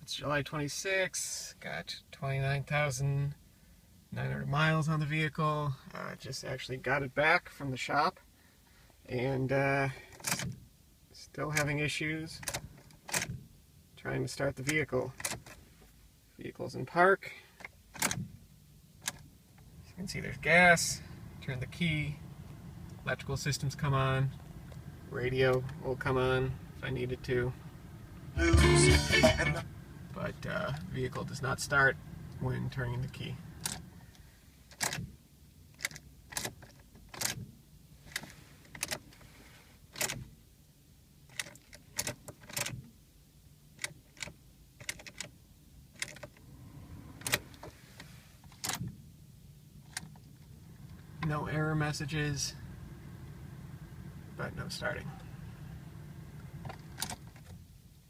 It's July 26th, got 29,900 miles on the vehicle. Just actually got it back from the shop, and still having issues trying to start the vehicle. Vehicle's in park. As you can see, there's gas. Turn the key. Electrical systems come on. Radio will come on if I need it to. But vehicle does not start when turning the key. No error messages, but no starting.